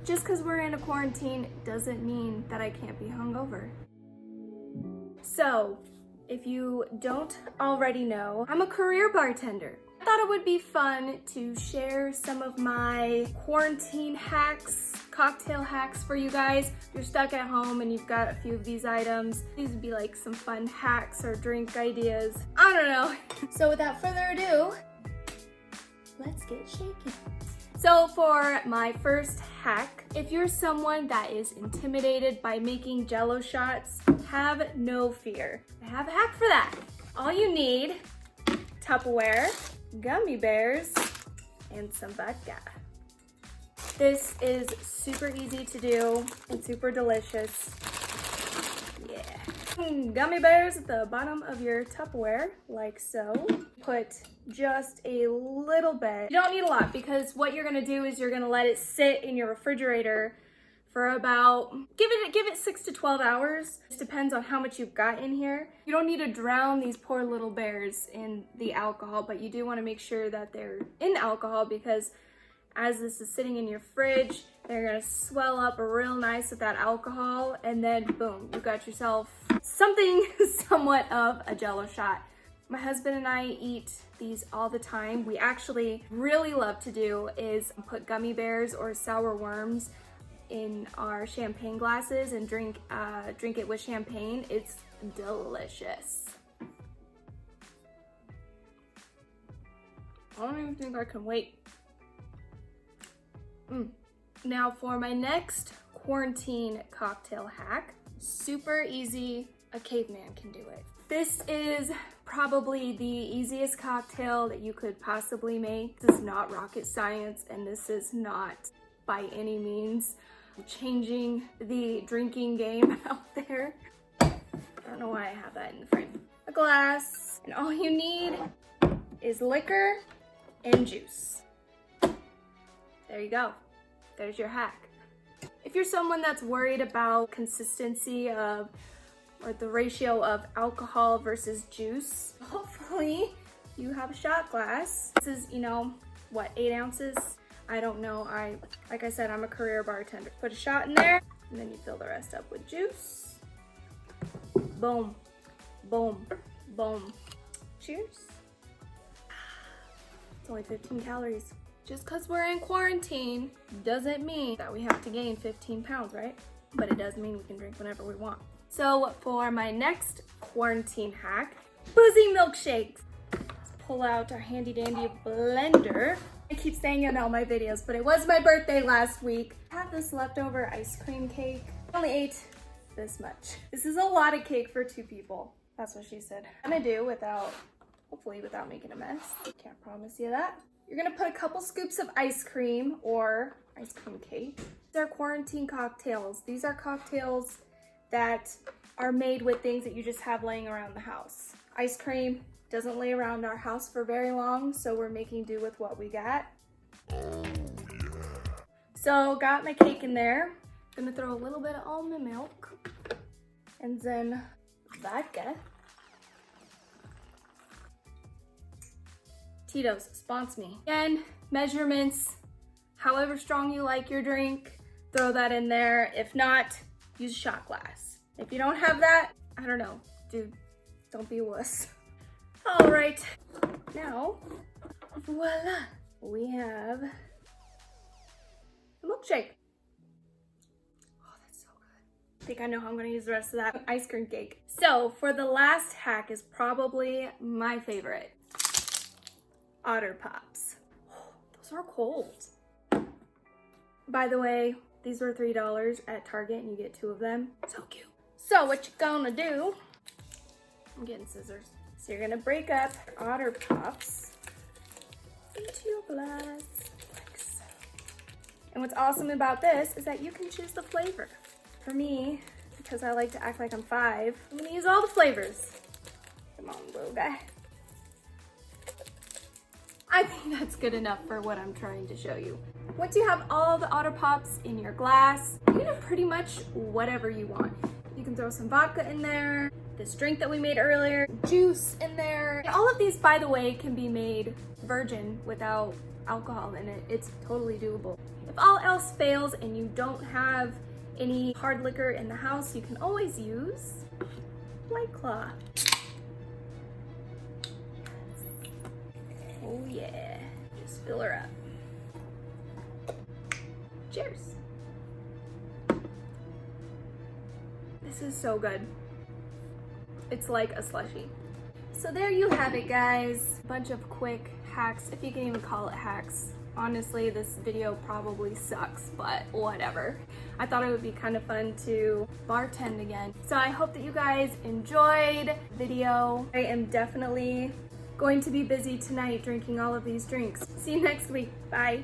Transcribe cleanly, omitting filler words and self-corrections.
Just because we're in a quarantine doesn't mean that I can't be hungover. So, if you don't already know, I'm a career bartender. I thought it would be fun to share some of my quarantine hacks, cocktail hacks for you guys. If you're stuck at home and you've got a few of these items, these would be like some fun hacks or drink ideas. I don't know. So without further ado, let's get shaken. So for my first hack, if you're someone that is intimidated by making Jello shots, have no fear. I have a hack for that. All you need, Tupperware, gummy bears, and some vodka. This is super easy to do and super delicious. Yeah. Gummy bears at the bottom of your Tupperware, like so. Put just a little bit. You don't need a lot because what you're gonna do is you're gonna let it sit in your refrigerator for about, give it 6 to 12 hours. It depends on how much you've got in here. You don't need to drown these poor little bears in the alcohol, but you do wanna make sure that they're in alcohol because as this is sitting in your fridge, they're gonna swell up real nice with that alcohol, and then boom, you got yourself something somewhat of a Jello shot. My husband and I eat these all the time. We actually really love to do is put gummy bears or sour worms in our champagne glasses and drink it with champagne. It's delicious. I don't even think I can wait. Now for my next quarantine cocktail hack, super easy, a caveman can do it. This is probably the easiest cocktail that you could possibly make. This is not rocket science, and this is not by any means changing the drinking game out there. I don't know why I have that in the frame. A glass, and all you need is liquor and juice. There you go. There's your hack. If you're someone that's worried about consistency of or the ratio of alcohol versus juice, hopefully you have a shot glass. This is, you know, what, 8 ounces? I don't know. Like I said, I'm a career bartender. Put a shot in there, and then you fill the rest up with juice. Boom, boom, boom. Cheers. It's only 15 calories. Just because we're in quarantine doesn't mean that we have to gain 15 pounds, right? But it does mean we can drink whenever we want. So for my next quarantine hack, Boozy Milkshakes. Let's pull out our handy dandy blender. I keep saying it in all my videos, but it was my birthday last week. I have this leftover ice cream cake. I only ate this much. This is a lot of cake for 2 people. That's what she said. I'm gonna do hopefully without making a mess. Can't promise you that. You're gonna put a couple scoops of ice cream or ice cream cake. These are quarantine cocktails. These are cocktails that are made with things that you just have laying around the house. Ice cream doesn't lay around our house for very long, so we're making do with what we got. Oh, yeah. So got my cake in there. Gonna throw a little bit of almond milk and then vodka. Tito's, sponsor me. Again, measurements, however strong you like your drink, throw that in there. If not, use a shot glass. If you don't have that, I don't know, dude, don't be a wuss. All right, now, voila, we have a milkshake. Oh, that's so good. I think I know how I'm gonna use the rest of that ice cream cake. So for the last hack is probably my favorite. Otter Pops. Oh, those are cold. By the way, these were $3 at Target and you get 2 of them. So cute. So what you gonna do, I'm getting scissors. So you're gonna break up Otter Pops into your glass, like so. And what's awesome about this is that you can choose the flavor. For me, because I like to act like I'm 5, I'm gonna use all the flavors. Come on, little guy. I think that's good enough for what I'm trying to show you. Once you have all the Otter Pops in your glass, you can have pretty much whatever you want. You can throw some vodka in there, this drink that we made earlier, juice in there. And all of these, by the way, can be made virgin without alcohol in it. It's totally doable. If all else fails and you don't have any hard liquor in the house, you can always use whiteclaw. Oh yeah, just fill her up. Cheers. This is so good. It's like a slushie. So there you have it, guys. A bunch of quick hacks, if you can even call it hacks. Honestly, this video probably sucks, but whatever. I thought it would be kind of fun to bartend again. So I hope that you guys enjoyed the video. I am definitely going to be busy tonight drinking all of these drinks. See you next week. Bye.